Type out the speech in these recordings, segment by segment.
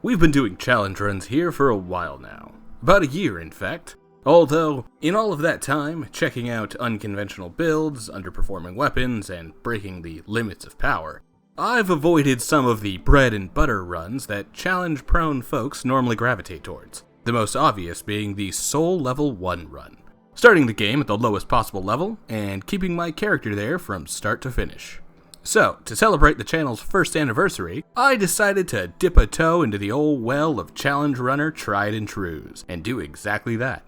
We've been doing challenge runs here for a while now. About a year, in fact. Although, in all of that time, checking out unconventional builds, underperforming weapons, and breaking the limits of power, I've avoided some of the bread and butter runs that challenge-prone folks normally gravitate towards. The most obvious being the Soul Level 1 run. Starting the game at the lowest possible level, and keeping my character there from start to finish. So, to celebrate the channel's first anniversary, I decided to dip a toe into the old well of challenge runner tried and trues, and do exactly that.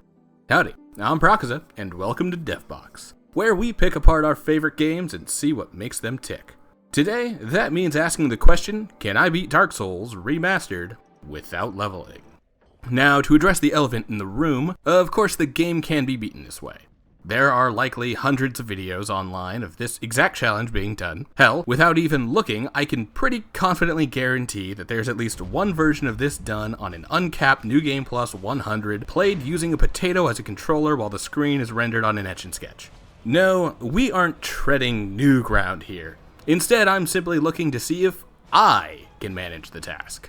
Howdy, I'm Prakuza, and welcome to DevBox, where we pick apart our favorite games and see what makes them tick. Today, that means asking the question, can I beat Dark Souls Remastered without leveling? Now, to address the elephant in the room, of course the game can be beaten this way. There are likely hundreds of videos online of this exact challenge being done. Hell, without even looking, I can pretty confidently guarantee that there's at least one version of this done on an uncapped New Game Plus 100, played using a potato as a controller while the screen is rendered on an Etch-a-Sketch. No, we aren't treading new ground here. Instead, I'm simply looking to see if I can manage the task.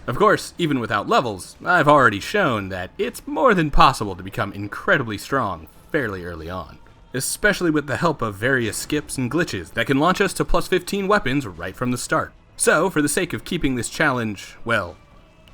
Of course, even without levels, I've already shown that it's more than possible to become incredibly strong fairly early on, especially with the help of various skips and glitches that can launch us to plus 15 weapons right from the start. So, for the sake of keeping this challenge, well,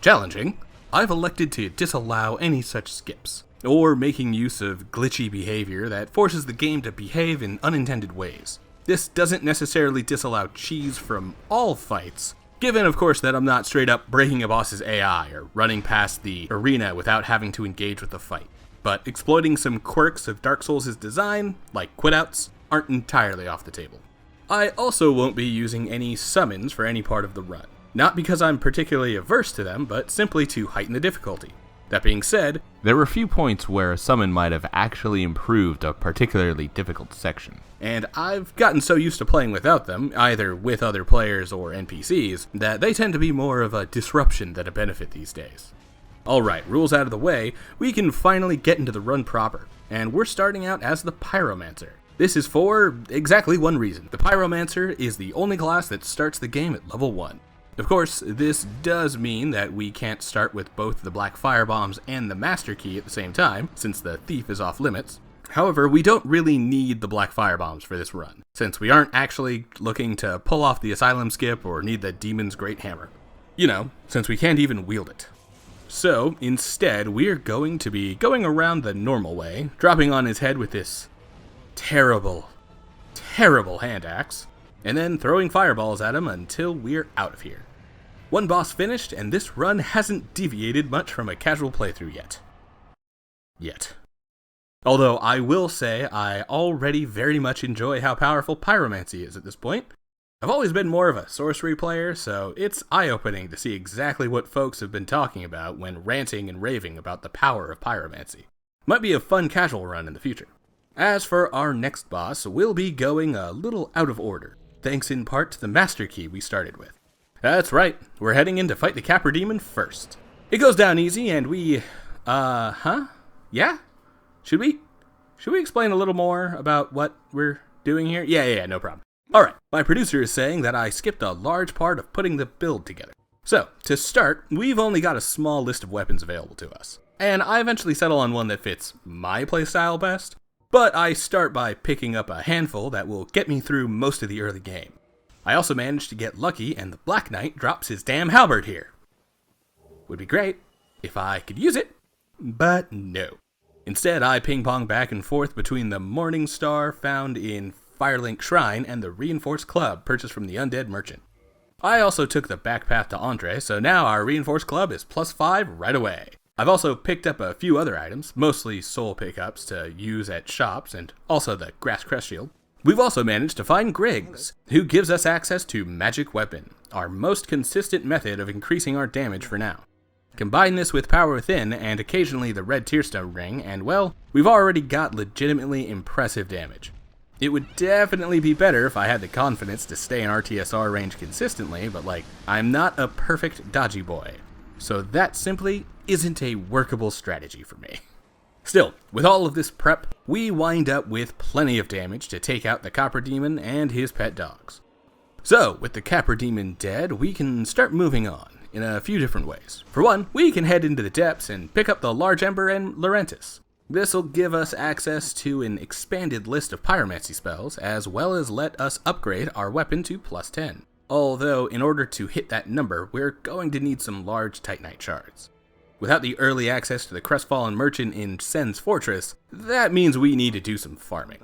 challenging, I've elected to disallow any such skips, or making use of glitchy behavior that forces the game to behave in unintended ways. This doesn't necessarily disallow cheese from all fights, given of course that I'm not straight up breaking a boss's AI or running past the arena without having to engage with the fight. But exploiting some quirks of Dark Souls' design, like quitouts, aren't entirely off the table. I also won't be using any summons for any part of the run. Not because I'm particularly averse to them, but simply to heighten the difficulty. That being said, there were a few points where a summon might have actually improved a particularly difficult section. And I've gotten so used to playing without them, either with other players or NPCs, that they tend to be more of a disruption than a benefit these days. Alright, rules out of the way, we can finally get into the run proper, and we're starting out as the Pyromancer. This is for exactly one reason. The Pyromancer is the only class that starts the game at level 1. Of course, this does mean that we can't start with both the Black Firebombs and the Master Key at the same time, since the Thief is off limits. However, we don't really need the Black Firebombs for this run, since we aren't actually looking to pull off the Asylum Skip or need the Demon's Great Hammer. You know, since we can't even wield it. So, instead, we're going to be going around the normal way, dropping on his head with this terrible hand axe, and then throwing fireballs at him until we're out of here. One boss finished, and this run hasn't deviated much from a casual playthrough yet. Although I will say I already very much enjoy how powerful Pyromancy is at this point. I've always been more of a sorcery player, so it's eye-opening to see exactly what folks have been talking about when ranting and raving about the power of Pyromancy. Might be a fun casual run in the future. As for our next boss, we'll be going a little out of order, thanks in part to the Master Key we started with. That's right, we're heading in to fight the Capra Demon first. It goes down easy and we... Yeah? Should we explain a little more about what we're doing here? Yeah, no problem. Alright, my producer is saying that I skipped a large part of putting the build together. So, to start, we've only got a small list of weapons available to us. And I eventually settle on one that fits my playstyle best, but I start by picking up a handful that will get me through most of the early game. I also managed to get lucky and the Black Knight drops his damn halberd here. Would be great if I could use it, but no. Instead, I ping-pong back and forth between the Morning Star found in Firelink Shrine and the Reinforced Club purchased from the Undead Merchant. I also took the back path to Andre, so now our Reinforced Club is +5 right away. I've also picked up a few other items, mostly soul pickups to use at shops, and also the Grass Crest Shield. We've also managed to find Griggs, who gives us access to Magic Weapon, our most consistent method of increasing our damage for now. Combine this with Power Within and occasionally the Red Tearstone Ring, and well, we've already got legitimately impressive damage. It would definitely be better if I had the confidence to stay in RTSR range consistently, but I'm not a perfect dodgy boy. So that simply isn't a workable strategy for me. Still, with all of this prep, we wind up with plenty of damage to take out the Capra Demon and his pet dogs. So, with the Capra Demon dead, we can start moving on, in a few different ways. For one, we can head into the depths and pick up the Large Ember and Laurentis. This will give us access to an expanded list of pyromancy spells, as well as let us upgrade our weapon to +10. Although, in order to hit that number, we're going to need some large Titanite shards. Without the early access to the Crestfallen Merchant in Sen's Fortress, that means we need to do some farming.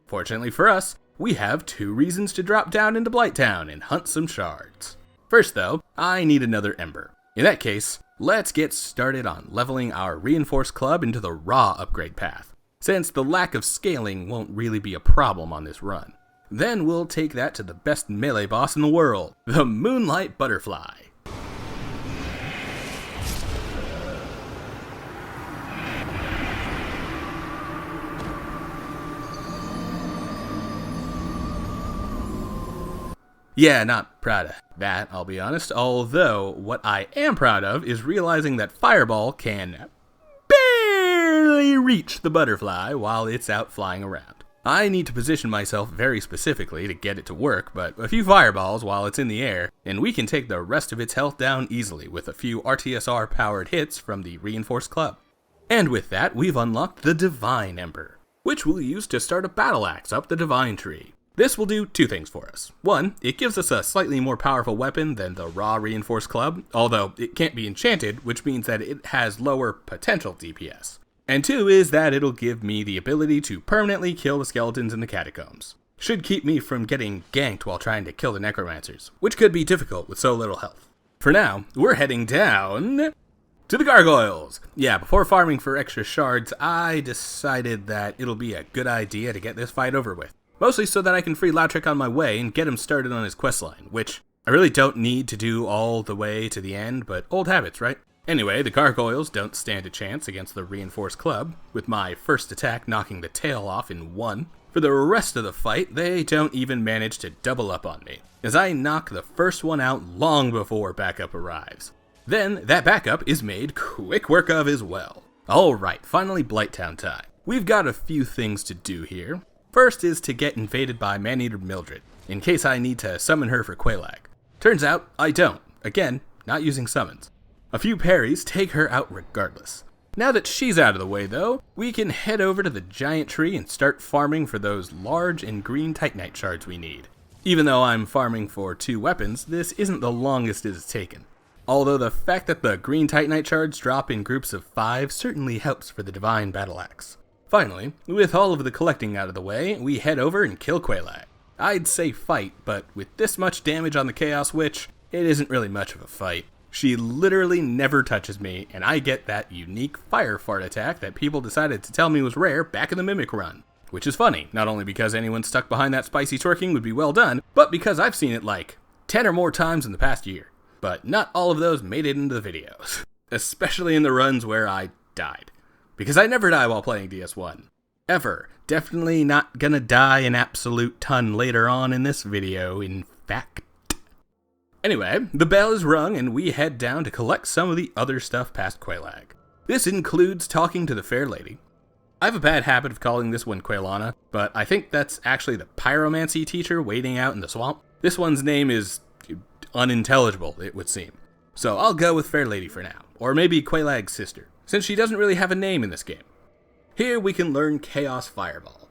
Fortunately for us, we have 2 reasons to drop down into Blighttown and hunt some shards. First though, I need another Ember. In that case, let's get started on leveling our Reinforced Club into the raw upgrade path, since the lack of scaling won't really be a problem on this run. Then we'll take that to the best melee boss in the world, the Moonlight Butterfly. Yeah, not proud of that, I'll be honest, although what I am proud of is realizing that Fireball can barely reach the butterfly while it's out flying around. I need to position myself very specifically to get it to work, but a few fireballs while it's in the air, and we can take the rest of its health down easily with a few RTSR-powered hits from the Reinforced Club. And with that, we've unlocked the Divine Ember, which we'll use to start a battle axe up the Divine Tree. This will do 2 things for us. One, it gives us a slightly more powerful weapon than the raw Reinforced Club, although it can't be enchanted, which means that it has lower potential DPS. And 2 is that it'll give me the ability to permanently kill the skeletons in the catacombs. Should keep me from getting ganked while trying to kill the necromancers, which could be difficult with so little health. For now, we're heading down to the gargoyles. Yeah, before farming for extra shards, I decided that it'll be a good idea to get this fight over with. Mostly so that I can free Lautrec on my way and get him started on his questline, which I really don't need to do all the way to the end, but old habits, right? Anyway, the gargoyles don't stand a chance against the Reinforced Club, with my first attack knocking the tail off in 1. For the rest of the fight, they don't even manage to double up on me, as I knock the first one out long before backup arrives. Then, that backup is made quick work of as well. Alright, finally Blighttown time. We've got a few things to do here. First is to get invaded by Maneater Mildred, in case I need to summon her for Quelaag. Turns out, I don't. Again, not using summons. A few parries take her out regardless. Now that she's out of the way though, we can head over to the giant tree and start farming for those large and green Titanite shards we need. Even though I'm farming for 2 weapons, this isn't the longest it has taken. Although the fact that the green Titanite shards drop in groups of 5 certainly helps for the Divine Battle Axe. Finally, with all of the collecting out of the way, we head over and kill Quelaag. I'd say fight, but with this much damage on the Chaos Witch, it isn't really much of a fight. She literally never touches me, and I get that unique fire fart attack that people decided to tell me was rare back in the Mimic run. Which is funny, not only because anyone stuck behind that spicy twerking would be well done, but because I've seen it like 10 or more times in the past year. But not all of those made it into the videos. Especially in the runs where I died. Because I never die while playing DS1. Ever. Definitely not gonna die an absolute ton later on in this video, in fact. Anyway, the bell is rung and we head down to collect some of the other stuff past Quelaag. This includes talking to the Fair Lady. I have a bad habit of calling this one Quelana, but I think that's actually the pyromancy teacher waiting out in the swamp. This one's name is unintelligible, it would seem. So I'll go with Fair Lady for now, or maybe Quelaag's sister, since she doesn't really have a name in this game. Here we can learn Chaos Fireball,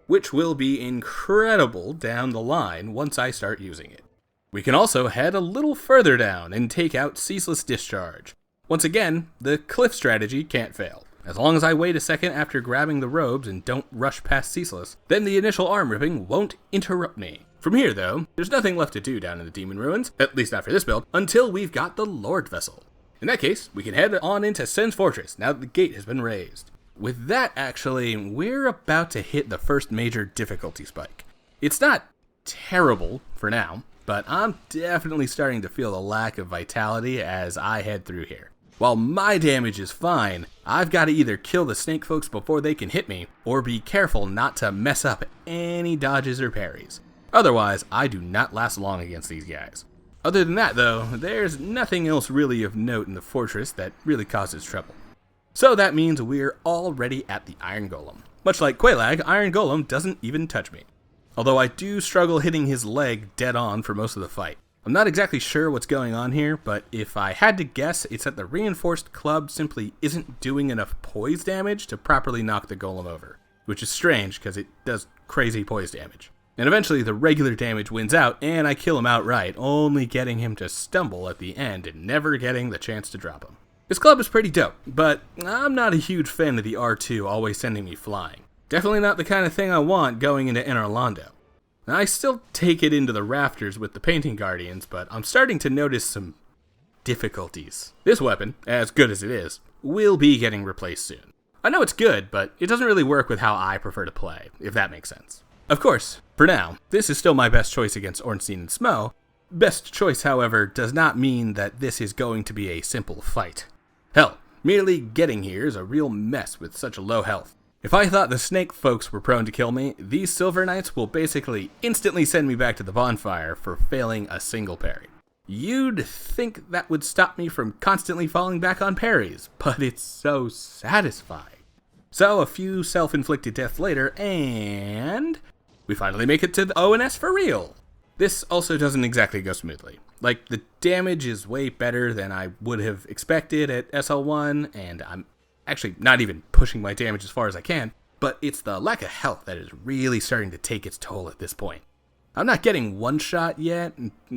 which will be incredible down the line once I start using it. We can also head a little further down and take out Ceaseless Discharge. Once again, the cliff strategy can't fail. As long as I wait a second after grabbing the robes and don't rush past Ceaseless, then the initial arm ripping won't interrupt me. From here though, there's nothing left to do down in the Demon Ruins, at least not for this build, until we've got the Lord Vessel. In that case, we can head on into Sen's Fortress now that the gate has been raised. With that actually, we're about to hit the first major difficulty spike. It's not terrible for now, but I'm definitely starting to feel the lack of vitality as I head through here. While my damage is fine, I've got to either kill the snake folks before they can hit me, or be careful not to mess up any dodges or parries. Otherwise, I do not last long against these guys. Other than that though, there's nothing else really of note in the fortress that really causes trouble. So that means we're already at the Iron Golem. Much like Quelaag, Iron Golem doesn't even touch me. Although I do struggle hitting his leg dead on for most of the fight. I'm not exactly sure what's going on here, but if I had to guess, it's that the reinforced club simply isn't doing enough poise damage to properly knock the golem over, which is strange because it does crazy poise damage. And eventually the regular damage wins out, and I kill him outright, only getting him to stumble at the end and never getting the chance to drop him. This club is pretty dope, but I'm not a huge fan of the R2 always sending me flying. Definitely not the kind of thing I want going into Orlando. I still take it into the rafters with the Painting Guardians, but I'm starting to notice some difficulties. This weapon, as good as it is, will be getting replaced soon. I know it's good, but it doesn't really work with how I prefer to play, if that makes sense. Of course, for now, this is still my best choice against Ornstein and Smo. Best choice, however, does not mean that this is going to be a simple fight. Hell, merely getting here is a real mess with such low health. If I thought the snake folks were prone to kill me, these Silver Knights will basically instantly send me back to the bonfire for failing a single parry. You'd think that would stop me from constantly falling back on parries, but it's so satisfying. So a few self-inflicted deaths later, and we finally make it to the ONS for real. This also doesn't exactly go smoothly. Like, the damage is way better than I would have expected at SL1, and I'm actually not even pushing my damage as far as I can, but it's the lack of health that is really starting to take its toll at this point. I'm not getting one shot yet,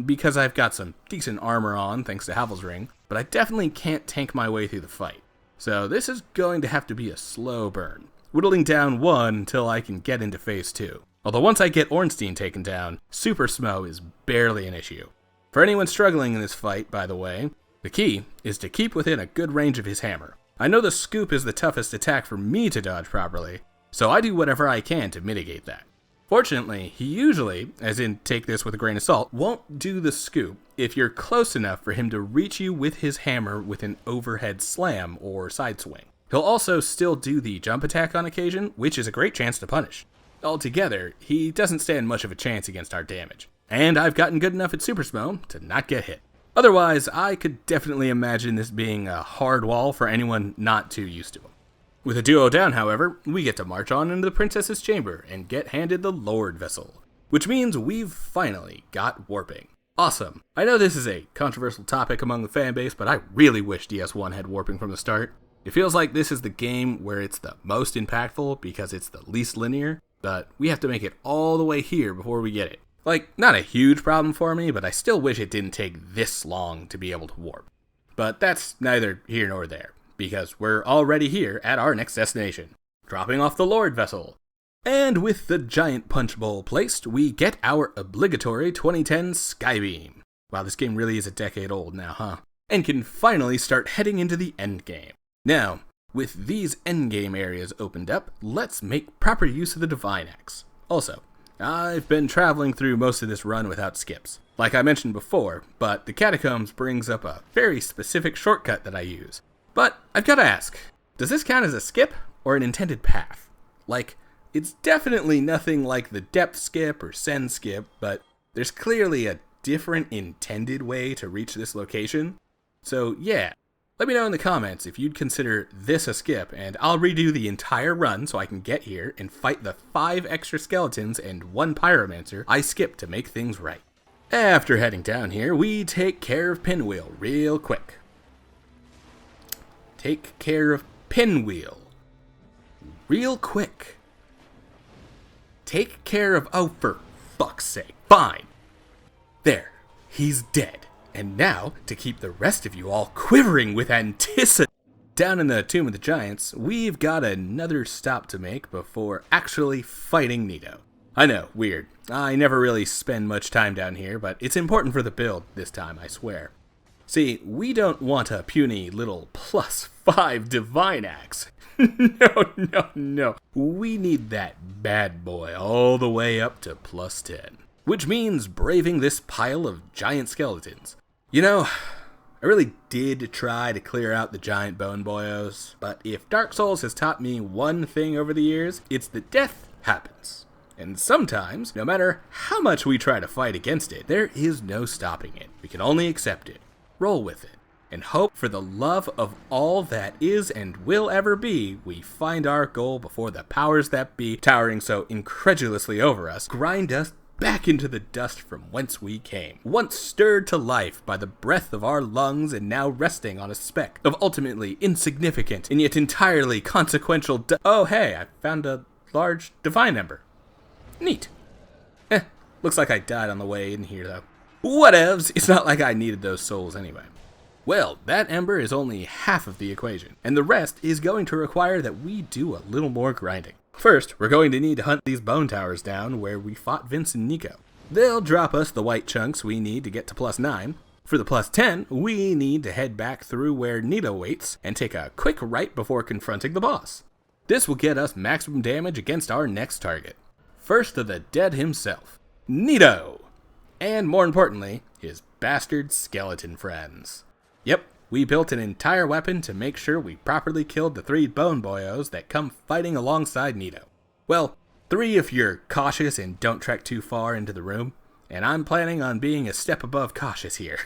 because I've got some decent armor on thanks to Havel's Ring, but I definitely can't tank my way through the fight. So this is going to have to be a slow burn, whittling down one until I can get into phase 2. Although once I get Ornstein taken down, Super Smo is barely an issue. For anyone struggling in this fight, by the way, the key is to keep within a good range of his hammer. I know the scoop is the toughest attack for me to dodge properly, so I do whatever I can to mitigate that. Fortunately, he usually, as in take this with a grain of salt, won't do the scoop if you're close enough for him to reach you with his hammer with an overhead slam or side swing. He'll also still do the jump attack on occasion, which is a great chance to punish. Altogether, he doesn't stand much of a chance against our damage, and I've gotten good enough at Super Smo to not get hit. Otherwise, I could definitely imagine this being a hard wall for anyone not too used to him. With a duo down, however, we get to march on into the Princess's Chamber and get handed the Lord Vessel, which means we've finally got warping. Awesome. I know this is a controversial topic among the fanbase, but I really wish DS1 had warping from the start. It feels like this is the game where it's the most impactful because it's the least linear, but we have to make it all the way here before we get it. Like, not a huge problem for me, but I still wish it didn't take this long to be able to warp. But that's neither here nor there, because we're already here at our next destination, dropping off the Lord Vessel. And with the giant punch bowl placed, we get our obligatory 2010 Skybeam. Wow, this game really is a decade old now, huh? And can finally start heading into the endgame. Now, with these endgame areas opened up, let's make proper use of the Divine Axe. Also, I've been traveling through most of this run without skips, like I mentioned before, but the Catacombs brings up a very specific shortcut that I use. But I've got to ask, does this count as a skip or an intended path? Like, it's definitely nothing like the depth skip or send skip, but there's clearly a different intended way to reach this location. So yeah, let me know in the comments if you'd consider this a skip, and I'll redo the entire run so I can get here and fight the 5 extra skeletons and 1 pyromancer I skipped to make things right. After heading down here, we take care of Pinwheel real quick. Take care of Pinwheel real quick. Take care of, oh, for fuck's sake, fine. There, he's dead. And now, to keep the rest of you all quivering with anticipation, down in the Tomb of the Giants, we've got another stop to make before actually fighting Nito. I know, weird. I never really spend much time down here, but it's important for the build this time, I swear. See, we don't want a puny little +5 Divine Axe. No. We need that bad boy all the way up to +10. Which means braving this pile of giant skeletons. You know, I really did try to clear out the giant bone boyos, but if Dark Souls has taught me one thing over the years, it's that death happens. And sometimes, no matter how much we try to fight against it, there is no stopping it. We can only accept it, roll with it, and hope for the love of all that is and will ever be, we find our goal before the powers that be, towering so incredulously over us, grind us back into the dust from whence we came, once stirred to life by the breath of our lungs and now resting on a speck of ultimately insignificant and yet entirely consequential Oh hey, I found a large divine ember. Neat. Looks like I died on the way in here though. Whatevs, it's not like I needed those souls anyway. Well, that ember is only half of the equation, and the rest is going to require that we do a little more grinding. First, we're going to need to hunt these bone towers down where we fought Vince and Nico. They'll drop us the white chunks we need to get to +9. For the +10, we need to head back through where Nito waits and take a quick right before confronting the boss. This will get us maximum damage against our next target. First of the dead himself, Nito! And more importantly, his bastard skeleton friends. Yep, we built an entire weapon to make sure we properly killed the 3 bone boyos that come fighting alongside Nito. Well, 3 if you're cautious and don't trek too far into the room, and I'm planning on being a step above cautious here.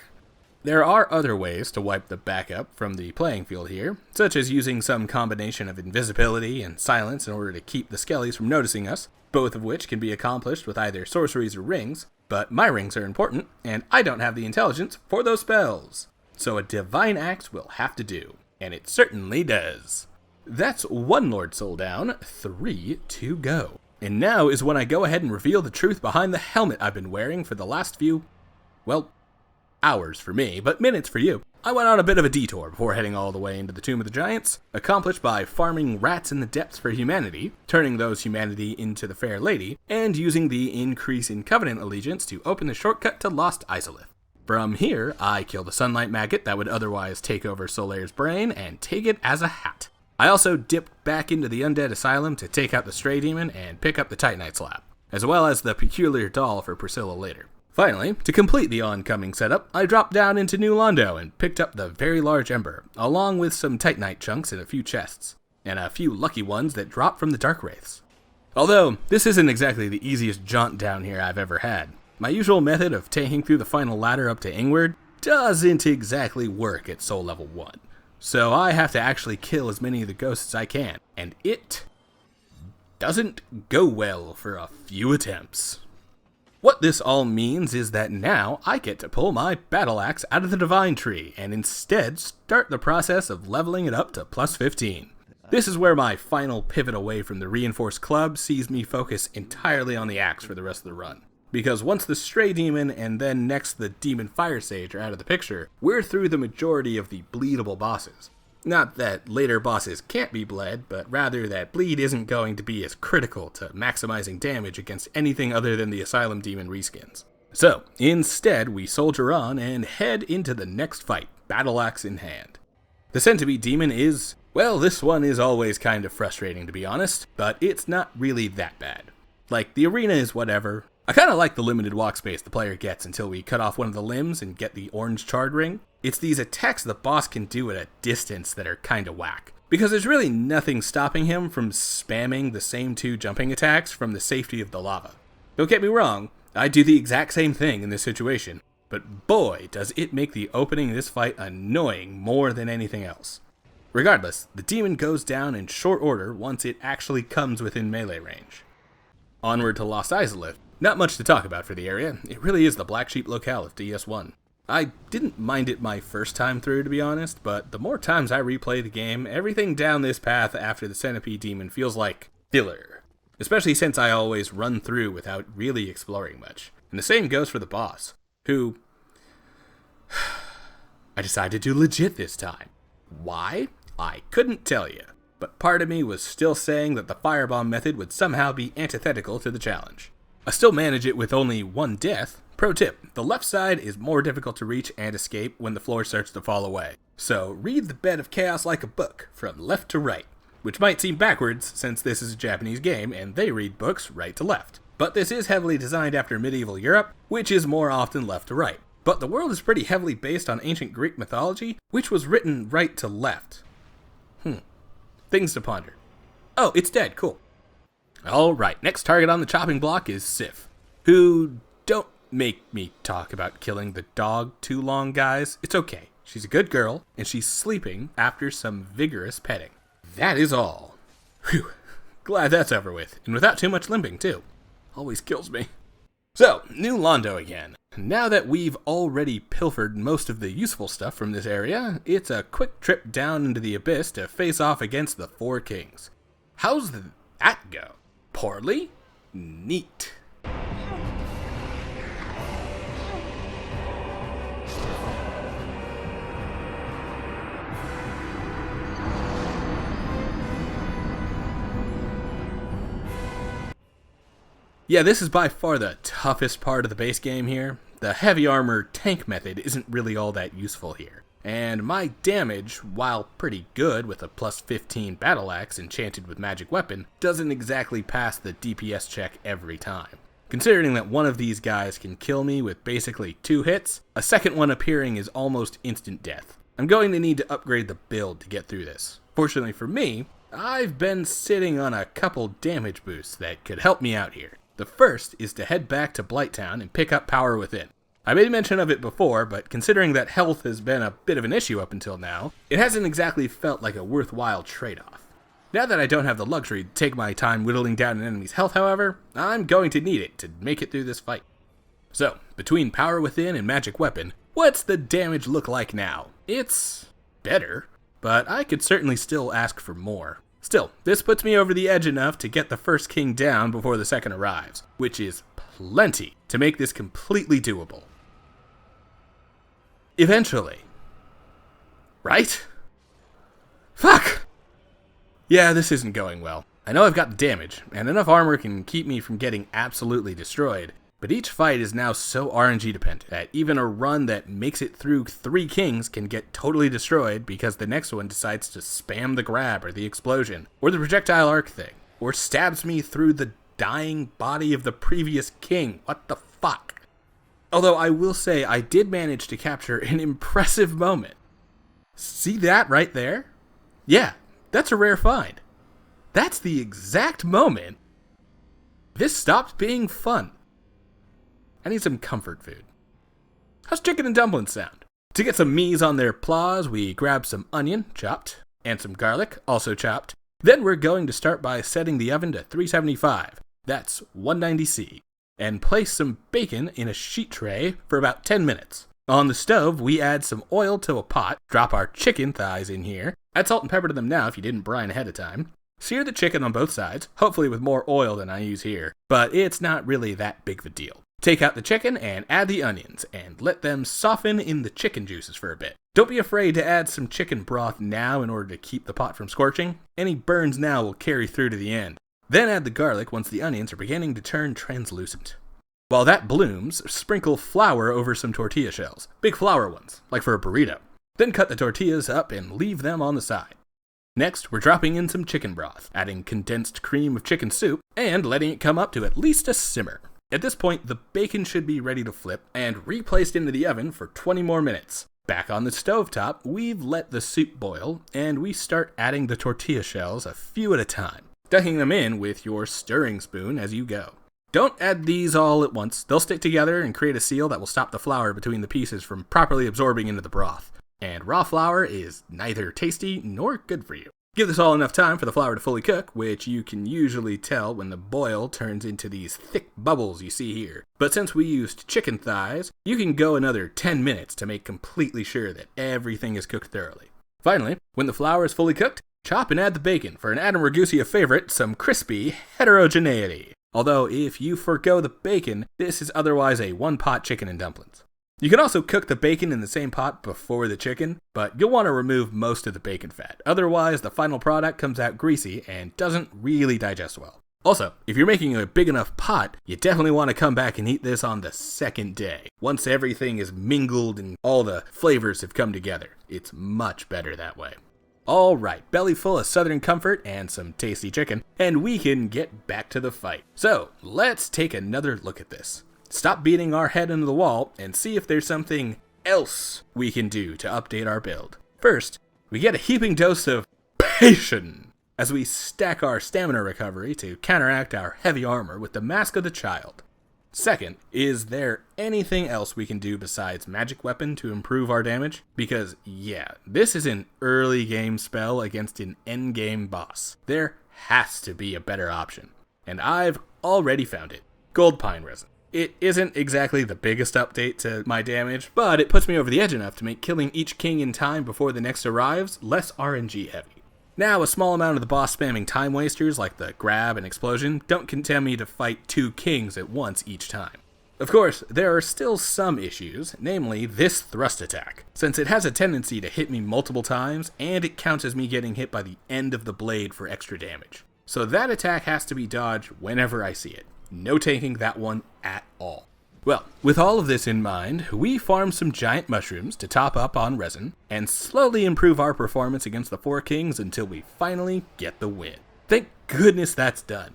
There are other ways to wipe the backup from the playing field here, such as using some combination of invisibility and silence in order to keep the skellies from noticing us, both of which can be accomplished with either sorceries or rings, but my rings are important, and I don't have the intelligence for those spells. So a divine axe will have to do, and it certainly does. That's 1 Lord Soul down, 3 to go. And now is when I go ahead and reveal the truth behind the helmet I've been wearing for the last few, well, hours for me, but minutes for you. I went on a bit of a detour before heading all the way into the Tomb of the Giants, accomplished by farming rats in the depths for humanity, turning those humanity into the Fair Lady, and using the increase in Covenant allegiance to open the shortcut to Lost Izalith. From here, I kill the sunlight maggot that would otherwise take over Solaire's brain and take it as a hat. I also dipped back into the Undead Asylum to take out the Stray Demon and pick up the Titanite Slab, as well as the Peculiar Doll for Priscilla later. Finally, to complete the oncoming setup, I dropped down into New Londo and picked up the very large ember, along with some Titanite chunks in a few chests, and a few lucky ones that dropped from the Dark Wraiths. Although, this isn't exactly the easiest jaunt down here I've ever had. My usual method of taking through the final ladder up to Ingward doesn't exactly work at Soul Level 1, so I have to actually kill as many of the ghosts as I can, and it doesn't go well for a few attempts. What this all means is that now I get to pull my battle axe out of the divine tree and instead start the process of leveling it up to +15. This is where my final pivot away from the reinforced club sees me focus entirely on the axe for the rest of the run. Because once the Stray Demon and then next the Demon Fire Sage are out of the picture, we're through the majority of the bleedable bosses. Not that later bosses can't be bled, but rather that bleed isn't going to be as critical to maximizing damage against anything other than the Asylum Demon reskins. So, instead, we soldier on and head into the next fight, battle axe in hand. The Centipede Demon is, well, this one is always kind of frustrating to be honest, but it's not really that bad. Like, the arena is whatever. I kind of like the limited walk space the player gets until we cut off one of the limbs and get the orange charred ring. It's these attacks the boss can do at a distance that are kinda whack, because there's really nothing stopping him from spamming the same 2 jumping attacks from the safety of the lava. Don't get me wrong, I do the exact same thing in this situation, but boy does it make the opening of this fight annoying more than anything else. Regardless, the demon goes down in short order once it actually comes within melee range. Onward to Lost Izalith. Not much to talk about for the area, it really is the black sheep locale of DS1. I didn't mind it my first time through, to be honest, but the more times I replay the game, everything down this path after the Centipede Demon feels like filler. Especially since I always run through without really exploring much. And the same goes for the boss, who I decided to legit this time. Why? I couldn't tell you, but part of me was still saying that the firebomb method would somehow be antithetical to the challenge. I still manage it with only 1 death. Pro tip, the left side is more difficult to reach and escape when the floor starts to fall away. So read the Bed of Chaos like a book, from left to right. Which might seem backwards, since this is a Japanese game and they read books right to left. But this is heavily designed after medieval Europe, which is more often left to right. But the world is pretty heavily based on ancient Greek mythology, which was written right to left. Things to ponder. Oh, it's dead, cool. Alright, next target on the chopping block is Sif, who don't make me talk about killing the dog too long, guys. It's okay. She's a good girl, and she's sleeping after some vigorous petting. That is all. Whew. Glad that's over with, and without too much limping, too. Always kills me. So, new Londo again. Now that we've already pilfered most of the useful stuff from this area, it's a quick trip down into the abyss to face off against the 4 kings. How's that go? Poorly? Neat. Yeah, this is by far the toughest part of the base game here. The heavy armor tank method isn't really all that useful here. And my damage, while pretty good with a plus 15 battle axe enchanted with magic weapon, doesn't exactly pass the DPS check every time. Considering that one of these guys can kill me with basically 2 hits, a second one appearing is almost instant death. I'm going to need to upgrade the build to get through this. Fortunately for me, I've been sitting on a couple damage boosts that could help me out here. The first is to head back to Blighttown and pick up Power Within. I made mention of it before, but considering that health has been a bit of an issue up until now, it hasn't exactly felt like a worthwhile trade-off. Now that I don't have the luxury to take my time whittling down an enemy's health, however, I'm going to need it to make it through this fight. So, between Power Within and Magic Weapon, what's the damage look like now? It's better, but I could certainly still ask for more. Still, this puts me over the edge enough to get the first king down before the second arrives, which is plenty to make this completely doable. Eventually. Right? Fuck! Yeah, this isn't going well. I know I've got the damage, and enough armor can keep me from getting absolutely destroyed, but each fight is now so RNG dependent that even a run that makes it through 3 kings can get totally destroyed because the next one decides to spam the grab or the explosion, or the projectile arc thing, or stabs me through the dying body of the previous king. What the fuck? Although I will say I did manage to capture an impressive moment. See that right there? Yeah, that's a rare find. That's the exact moment this stopped being fun. I need some comfort food. How's chicken and dumplings sound? To get some me's on their claws, we grab some onion, chopped, and some garlic, also chopped. Then we're going to start by setting the oven to 375, that's 190°C, and place some bacon in a sheet tray for about 10 minutes. On the stove, we add some oil to a pot, drop our chicken thighs in here, add salt and pepper to them now if you didn't brine ahead of time. Sear the chicken on both sides, hopefully with more oil than I use here, but it's not really that big of a deal. Take out the chicken and add the onions, and let them soften in the chicken juices for a bit. Don't be afraid to add some chicken broth now in order to keep the pot from scorching. Any burns now will carry through to the end. Then add the garlic once the onions are beginning to turn translucent. While that blooms, sprinkle flour over some tortilla shells, big flour ones, like for a burrito. Then cut the tortillas up and leave them on the side. Next, we're dropping in some chicken broth, adding condensed cream of chicken soup, and letting it come up to at least a simmer. At this point, the bacon should be ready to flip and replaced into the oven for 20 more minutes. Back on the stovetop, we've let the soup boil, and we start adding the tortilla shells a few at a time, ducking them in with your stirring spoon as you go. Don't add these all at once. They'll stick together and create a seal that will stop the flour between the pieces from properly absorbing into the broth. And raw flour is neither tasty nor good for you. Give this all enough time for the flour to fully cook, which you can usually tell when the boil turns into these thick bubbles you see here. But since we used chicken thighs, you can go another 10 minutes to make completely sure that everything is cooked thoroughly. Finally, when the flour is fully cooked, chop and add the bacon for an Adam Ragusa favorite, some crispy heterogeneity. Although if you forgo the bacon, this is otherwise a one-pot chicken and dumplings. You can also cook the bacon in the same pot before the chicken, but you'll want to remove most of the bacon fat. Otherwise, the final product comes out greasy and doesn't really digest well. Also, if you're making a big enough pot, you definitely want to come back and eat this on the second day. Once everything is mingled and all the flavors have come together, it's much better that way. Alright, belly full of Southern comfort and some tasty chicken, and we can get back to the fight. So, let's take another look at this. Stop beating our head into the wall and see if there's something else we can do to update our build. First, we get a heaping dose of Pation as we stack our stamina recovery to counteract our heavy armor with the Mask of the Child. Second, is there anything else we can do besides Magic Weapon to improve our damage? Because, yeah, this is an early game spell against an end game boss. There has to be a better option. And I've already found it. Gold Pine Resin. It isn't exactly the biggest update to my damage, but it puts me over the edge enough to make killing each king in time before the next arrives less RNG heavy. Now, a small amount of the boss spamming time wasters like the grab and explosion don't condemn me to fight 2 kings at once each time. Of course, there are still some issues, namely this thrust attack, since it has a tendency to hit me multiple times and it counts as me getting hit by the end of the blade for extra damage. So that attack has to be dodged whenever I see it. No taking that one at all. Well, with all of this in mind, we farm some giant mushrooms to top up on resin, and slowly improve our performance against the 4 kings until we finally get the win. Thank goodness that's done.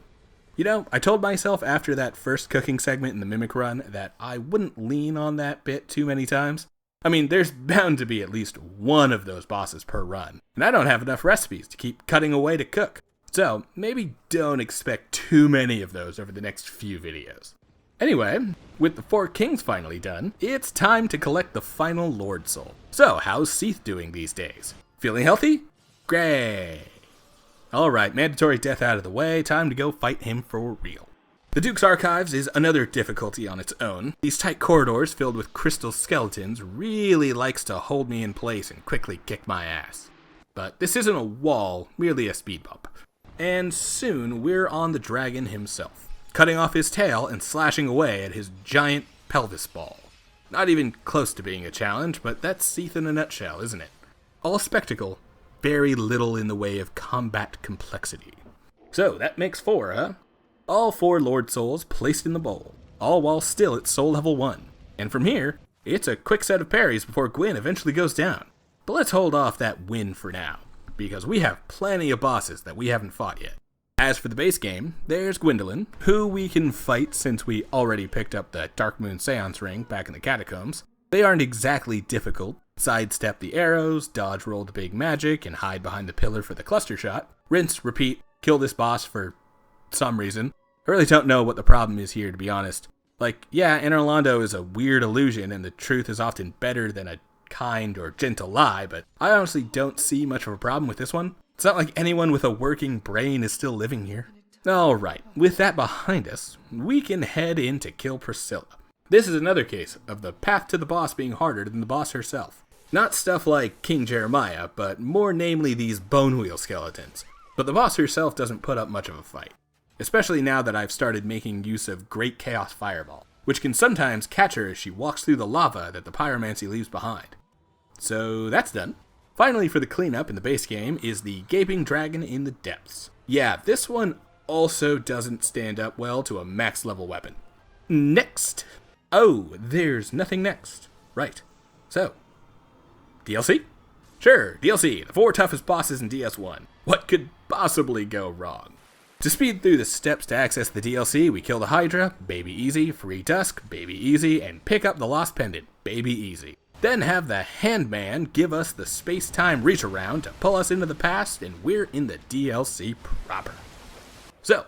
You know, I told myself after that first cooking segment in the Mimic run that I wouldn't lean on that bit too many times. I mean, there's bound to be at least one of those bosses per run, and I don't have enough recipes to keep cutting away to cook. So, maybe don't expect too many of those over the next few videos. Anyway, with the 4 kings finally done, it's time to collect the final Lord Soul. So, how's Seath doing these days? Feeling healthy? Great! Alright, mandatory death out of the way, time to go fight him for real. The Duke's Archives is another difficulty on its own. These tight corridors filled with crystal skeletons really likes to hold me in place and quickly kick my ass. But this isn't a wall, merely a speed bump. And soon we're on the dragon himself, cutting off his tail and slashing away at his giant pelvis ball. Not even close to being a challenge, but that's Seath in a nutshell, isn't it? All spectacle, very little in the way of combat complexity. So that makes 4, huh? All 4 Lord Souls placed in the bowl, all while still at soul level 1. And from here, it's a quick set of parries before Gwyn eventually goes down. But let's hold off that win for now, because we have plenty of bosses that we haven't fought yet. As for the base game, there's Gwendolyn, who we can fight since we already picked up the Dark Moon Seance Ring back in the catacombs. They aren't exactly difficult. Sidestep the arrows, dodge roll the big magic, and hide behind the pillar for the cluster shot. Rinse, repeat, kill this boss for some reason. I really don't know what the problem is here, to be honest. Like, yeah, Interlando is a weird illusion, and the truth is often better than a kind or gentle lie, but I honestly don't see much of a problem with this one. It's not like anyone with a working brain is still living here. Alright, with that behind us, we can head in to kill Priscilla. This is another case of the path to the boss being harder than the boss herself. Not stuff like King Jeremiah, but more namely these bone wheel skeletons. But the boss herself doesn't put up much of a fight. Especially now that I've started making use of Great Chaos Fireball, which can sometimes catch her as she walks through the lava that the pyromancy leaves behind. So that's done. Finally, for the cleanup in the base game is the Gaping Dragon in the Depths. Yeah, this one also doesn't stand up well to a max level weapon. Next! Oh, there's nothing next. Right. So, DLC? Sure, DLC, the 4 toughest bosses in DS1. What could possibly go wrong? To speed through the steps to access the DLC, we kill the Hydra, baby easy, free Dusk, baby easy, and pick up the Lost Pendant, baby easy. Then have the Handman give us the space-time reach around to pull us into the past, and we're in the DLC proper. So,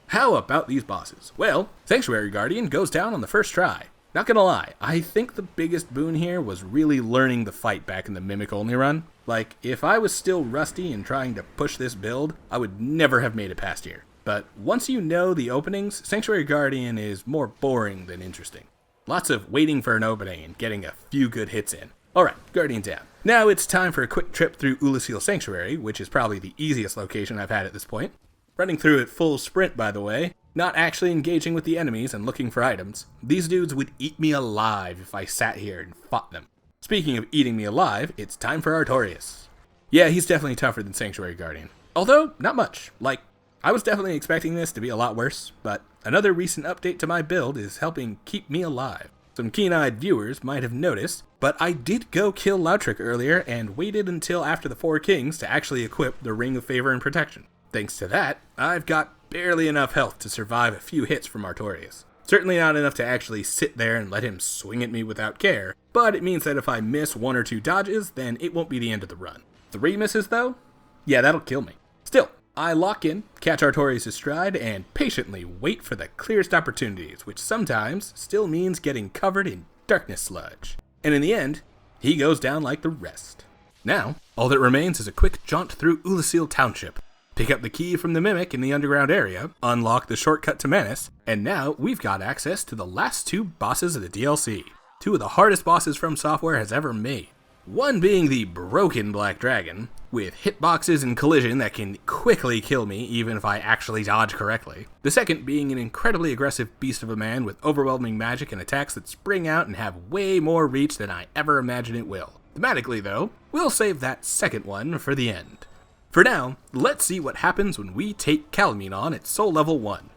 how about these bosses? Well, Sanctuary Guardian goes down on the first try. Not gonna lie, I think the biggest boon here was really learning the fight back in the Mimic-only run. Like, if I was still rusty and trying to push this build, I would never have made it past here. But once you know the openings, Sanctuary Guardian is more boring than interesting. Lots of waiting for an opening and getting a few good hits in. Alright, Guardian down. Now it's time for a quick trip through Ulasil Sanctuary, which is probably the easiest location I've had at this point. Running through it full sprint, by the way. Not actually engaging with the enemies and looking for items. These dudes would eat me alive if I sat here and fought them. Speaking of eating me alive, it's time for Artorias. Yeah, he's definitely tougher than Sanctuary Guardian. Although, not much. Like, I was definitely expecting this to be a lot worse, but another recent update to my build is helping keep me alive. Some keen-eyed viewers might have noticed, but I did go kill Lautrec earlier and waited until after the 4 kings to actually equip the Ring of Favor and Protection. Thanks to that, I've got barely enough health to survive a few hits from Artorias. Certainly not enough to actually sit there and let him swing at me without care, but it means that if I miss 1 or 2 dodges, then it won't be the end of the run. 3 misses though? Yeah, that'll kill me. Still, I lock in, catch Artorias' stride, and patiently wait for the clearest opportunities, which sometimes still means getting covered in darkness sludge. And in the end, he goes down like the rest. Now, all that remains is a quick jaunt through Ulasil Township. pick up the key from the Mimic in the underground area, unlock the shortcut to Manus, and now we've got access to the last 2 bosses of the DLC. 2 of the hardest bosses From Software has ever made. One being the broken Black Dragon, with hitboxes and collision that can quickly kill me even if I actually dodge correctly. The second being an incredibly aggressive beast of a man with overwhelming magic and attacks that spring out and have way more reach than I ever imagined it will. Thematically though, we'll save that second one for the end. For now, let's see what happens when we take Calamine on at Soul Level 1.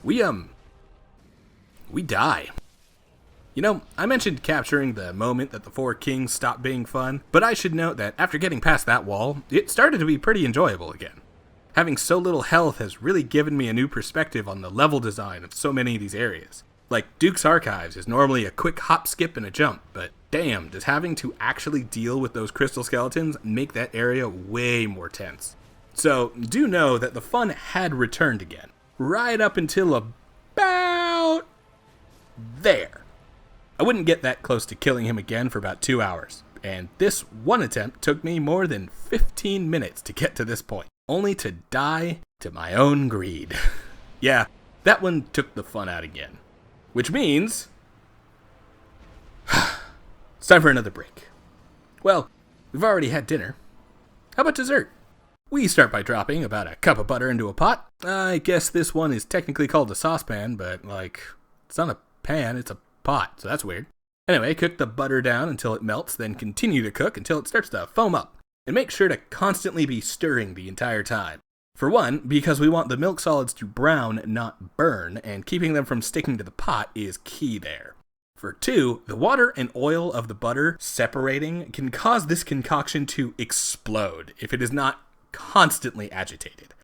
We die. You know, I mentioned capturing the moment that the 4 kings stopped being fun, but I should note that after getting past that wall, it started to be pretty enjoyable again. Having so little health has really given me a new perspective on the level design of so many of these areas. Like, Duke's Archives is normally a quick hop, skip, and a jump, but damn, does having to actually deal with those crystal skeletons make that area way more tense. So, do know that the fun had returned again, right up until about there. I wouldn't get that close to killing him again for about 2 hours, and this one attempt took me more than 15 minutes to get to this point, only to die to my own greed. Yeah, that one took the fun out again. Which means it's time for another break. Well, we've already had dinner. How about dessert? We start by dropping about a cup of butter into a pot. I guess this one is technically called a saucepan, but it's not a pan, it's a pot, so that's weird. Anyway, cook the butter down until it melts, then continue to cook until it starts to foam up. And make sure to constantly be stirring the entire time. For one, because we want the milk solids to brown, not burn, and keeping them from sticking to the pot is key there. For 2, the water and oil of the butter separating can cause this concoction to explode if it is not constantly agitated.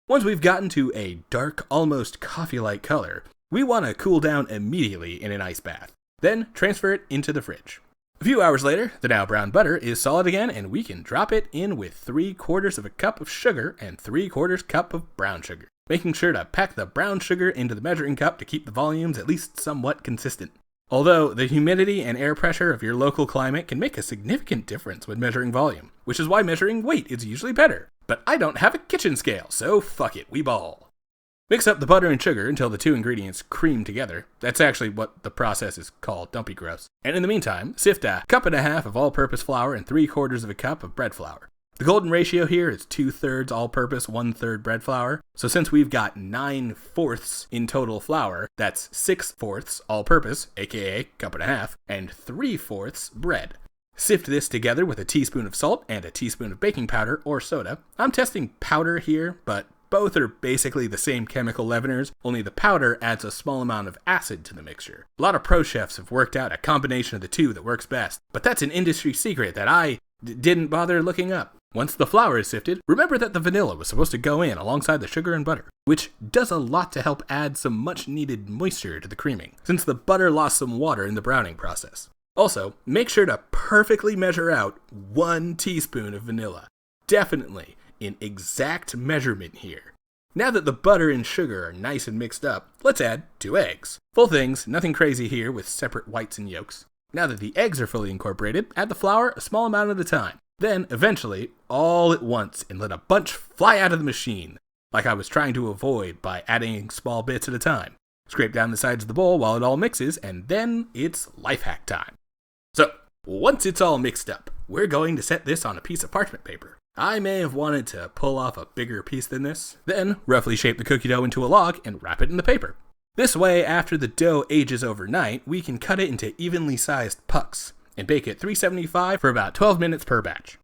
Once we've gotten to a dark, almost coffee-like color, we want to cool down immediately in an ice bath. Then transfer it into the fridge. A few hours later, the now brown butter is solid again, and we can drop it in with 3/4 of a cup of sugar and 3/4 cup of brown sugar, making sure to pack the brown sugar into the measuring cup to keep the volumes at least somewhat consistent. Although the humidity and air pressure of your local climate can make a significant difference when measuring volume, which is why measuring weight is usually better. But I don't have a kitchen scale, so fuck it, we ball. Mix up the butter and sugar until the 2 ingredients cream together. That's actually what the process is called, don't be gross. And in the meantime, sift a 1.5 cups of all-purpose flour and 3/4 of a cup of bread flour. The golden ratio here is 2/3 all-purpose, 1/3 bread flour. So since we've got 9/4 in total flour, that's 6/4 all-purpose, aka 1.5 cups, and 3/4 bread. Sift this together with a teaspoon of salt and a teaspoon of baking powder or soda. I'm testing powder here, but both are basically the same chemical leaveners, only the powder adds a small amount of acid to the mixture. A lot of pro chefs have worked out a combination of the 2 that works best, but that's an industry secret that I didn't bother looking up. Once the flour is sifted, remember that the vanilla was supposed to go in alongside the sugar and butter, which does a lot to help add some much needed moisture to the creaming, since the butter lost some water in the browning process. Also, make sure to perfectly measure out 1 teaspoon of vanilla. Definitely in exact measurement here. Now that the butter and sugar are nice and mixed up, let's add 2 eggs. Full things, nothing crazy here with separate whites and yolks. Now that the eggs are fully incorporated, add the flour a small amount at a time. Then, eventually, all at once and let a bunch fly out of the machine, like I was trying to avoid by adding small bits at a time. Scrape down the sides of the bowl while it all mixes, and then it's life hack time. So, once it's all mixed up, we're going to set this on a piece of parchment paper. I may have wanted to pull off a bigger piece than this. Then, roughly shape the cookie dough into a log and wrap it in the paper. This way, after the dough ages overnight, we can cut it into evenly sized pucks and bake at 375 for about 12 minutes per batch.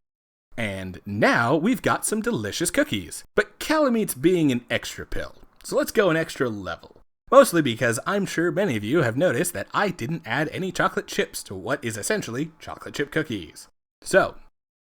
And now we've got some delicious cookies. But calamine's being an extra pill, so let's go an extra level. Mostly because I'm sure many of you have noticed that I didn't add any chocolate chips to what is essentially chocolate chip cookies. So,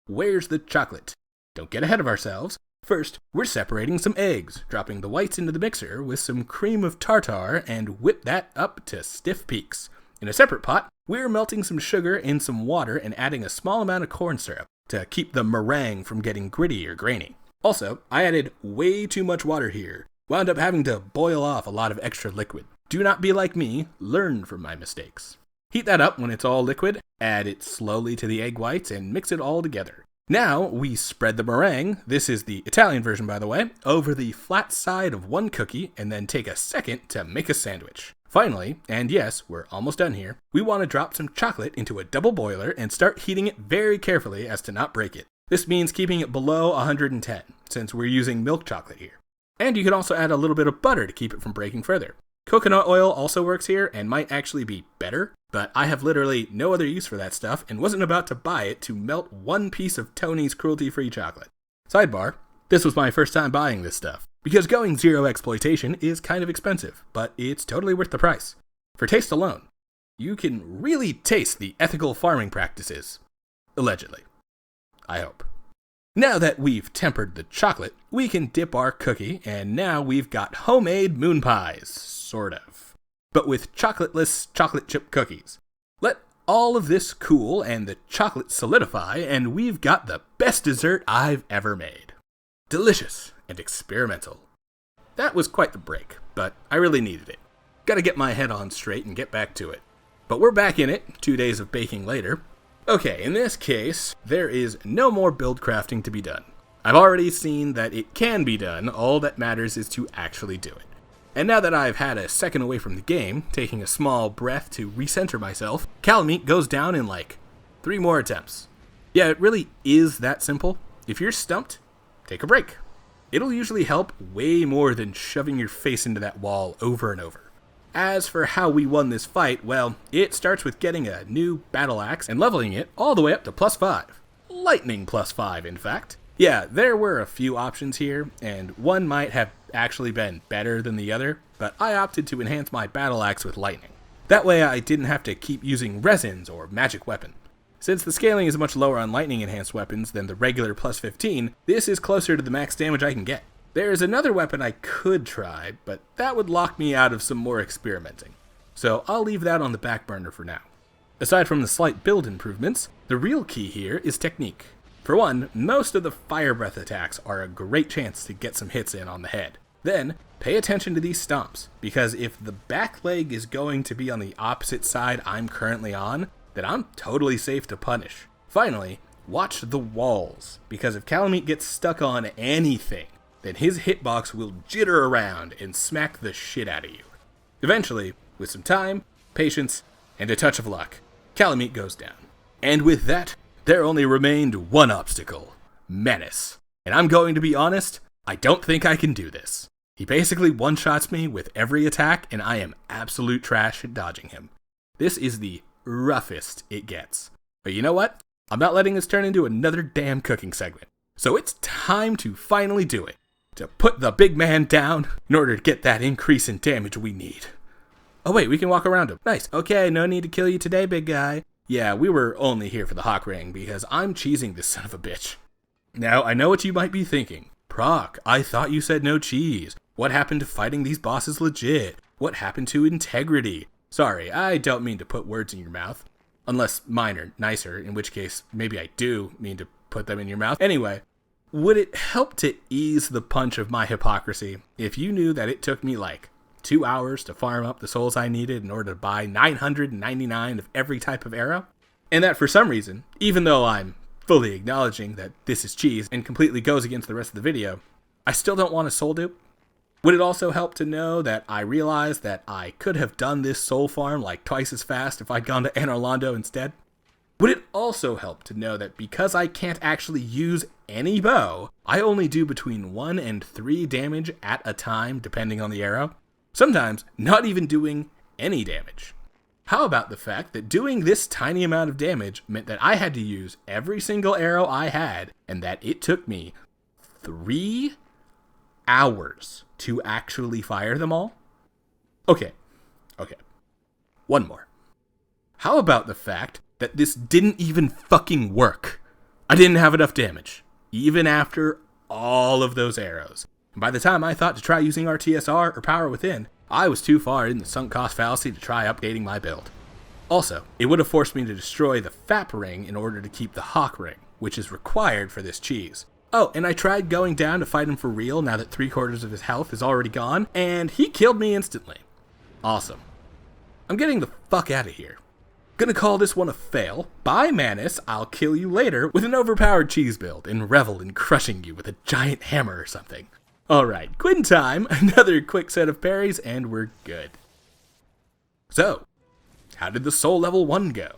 where's the chocolate? Don't get ahead of ourselves. First, we're separating some eggs, dropping the whites into the mixer with some cream of tartar and whip that up to stiff peaks. In a separate pot, we're melting some sugar in some water and adding a small amount of corn syrup to keep the meringue from getting gritty or grainy. Also, I added way too much water here. Wound up having to boil off a lot of extra liquid. Do not be like me, learn from my mistakes. Heat that up when it's all liquid, add it slowly to the egg whites, and mix it all together. Now we spread the meringue, this is the Italian version by the way, over the flat side of one cookie and then take a second to make a sandwich. Finally, and yes, we're almost done here, we want to drop some chocolate into a double boiler and start heating it very carefully as to not break it. This means keeping it below 110, since we're using milk chocolate here. And you can also add a little bit of butter to keep it from breaking further. Coconut oil also works here and might actually be better, but I have literally no other use for that stuff and wasn't about to buy it to melt one piece of Tony's cruelty-free chocolate. Sidebar, this was my first time buying this stuff, because going zero exploitation is kind of expensive, but it's totally worth the price. For taste alone, you can really taste the ethical farming practices. Allegedly. I hope. Now that we've tempered the chocolate, we can dip our cookie, and now we've got homemade moon pies, sort of. But with chocolateless chocolate chip cookies. Let all of this cool and the chocolate solidify, and we've got the best dessert I've ever made. Delicious and experimental. That was quite the break, but I really needed it. Gotta get my head on straight and get back to it. But we're back in it, 2 days of baking later. Okay, in this case, there is no more build crafting to be done. I've already seen that it can be done, all that matters is to actually do it. And now that I've had a second away from the game, taking a small breath to recenter myself, Calamite goes down in like 3 more attempts. Yeah, it really is that simple. If you're stumped, take a break. It'll usually help way more than shoving your face into that wall over and over. As for how we won this fight, well, it starts with getting a new battle axe and leveling it all the way up to +5. Lightning +5, in fact. Yeah, there were a few options here, and one might have actually been better than the other, but I opted to enhance my battle axe with lightning. That way I didn't have to keep using resins or magic weapon. Since the scaling is much lower on lightning enhanced weapons than the regular +15, this is closer to the max damage I can get. There's another weapon I could try, but that would lock me out of some more experimenting. So I'll leave that on the back burner for now. Aside from the slight build improvements, the real key here is technique. For one, most of the fire breath attacks are a great chance to get some hits in on the head. Then, pay attention to these stomps, because if the back leg is going to be on the opposite side I'm currently on, then I'm totally safe to punish. Finally, watch the walls, because if Calamite gets stuck on anything, then his hitbox will jitter around and smack the shit out of you. Eventually, with some time, patience, and a touch of luck, Calamite goes down. And with that, there only remained one obstacle, Manus. And I'm going to be honest, I don't think I can do this. He basically one-shots me with every attack, and I am absolute trash at dodging him. This is the roughest it gets. But you know what? I'm not letting this turn into another damn cooking segment. So it's time to finally do it. To put the big man down in order to get that increase in damage we need. Oh wait, we can walk around him. Nice. Okay, no need to kill you today, big guy. Yeah, we were only here for the hawk ring because I'm cheesing this son of a bitch. Now, I know what you might be thinking. Proc, I thought you said no cheese. What happened to fighting these bosses legit? What happened to integrity? Sorry, I don't mean to put words in your mouth. Unless mine are nicer, in which case maybe I do mean to put them in your mouth. Anyway. Would it help to ease the punch of my hypocrisy if you knew that it took me like 2 hours to farm up the souls I needed in order to buy 999 of every type of arrow? And that for some reason, even though I'm fully acknowledging that this is cheese and completely goes against the rest of the video, I still don't want a soul dupe? Would it also help to know that I realized that I could have done this soul farm like twice as fast if I'd gone to Anor Londo instead? Would it also help to know that because I can't actually use any bow, I only do between 1 and 3 damage at a time depending on the arrow? Sometimes not even doing any damage. How about the fact that doing this tiny amount of damage meant that I had to use every single arrow I had and that it took me 3 hours to actually fire them all? Okay. One more. How about the fact that this didn't even fucking work? I didn't have enough damage, even after all of those arrows. And by the time I thought to try using RTSR or Power Within, I was too far in the sunk cost fallacy to try updating my build. Also, it would have forced me to destroy the FAP ring in order to keep the Hawk ring, which is required for this cheese. Oh, and I tried going down to fight him for real now that 3/4 of his health is already gone, and he killed me instantly. Awesome. I'm getting the fuck out of here. Gonna call this one a fail. Bye, Manus, I'll kill you later with an overpowered cheese build and revel in crushing you with a giant hammer or something. Alright, Quinn time, another quick set of parries, and we're good. So, how did the Soul Level 1 go?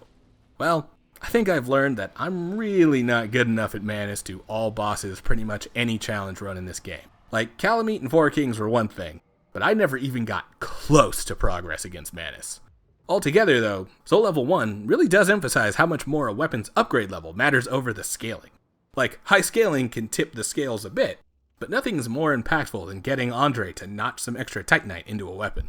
Well, I think I've learned that I'm really not good enough at Manus to all bosses pretty much any challenge run in this game. Like, Calamite and Four Kings were one thing, but I never even got close to progress against Manus. Altogether though, Soul Level 1 really does emphasize how much more a weapon's upgrade level matters over the scaling. Like, high scaling can tip the scales a bit, but nothing's more impactful than getting Andre to notch some extra Titanite into a weapon.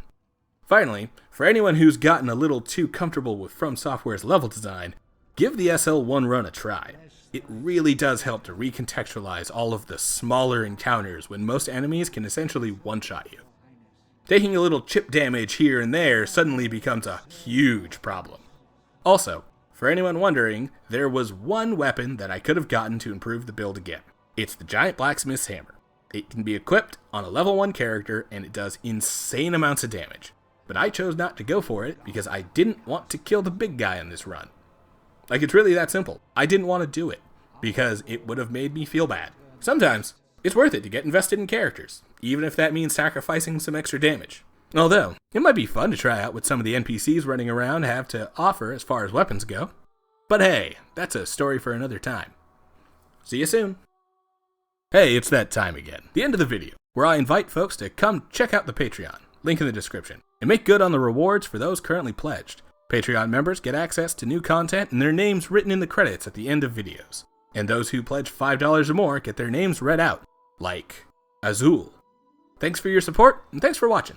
Finally, for anyone who's gotten a little too comfortable with From Software's level design, give the SL1 run a try. It really does help to recontextualize all of the smaller encounters when most enemies can essentially one-shot you. Taking a little chip damage here and there suddenly becomes a huge problem. Also, for anyone wondering, there was one weapon that I could have gotten to improve the build again. It's the Giant Blacksmith's Hammer. It can be equipped on a level 1 character and it does insane amounts of damage. But I chose not to go for it because I didn't want to kill the big guy in this run. Like, it's really that simple. I didn't want to do it because it would have made me feel bad. Sometimes, it's worth it to get invested in characters, even if that means sacrificing some extra damage. Although, it might be fun to try out what some of the NPCs running around have to offer as far as weapons go. But hey, that's a story for another time. See you soon. Hey, it's that time again. The end of the video, where I invite folks to come check out the Patreon, link in the description, and make good on the rewards for those currently pledged. Patreon members get access to new content and their names written in the credits at the end of videos. And those who pledge $5 or more get their names read out, like Azul. Thanks for your support, and thanks for watching.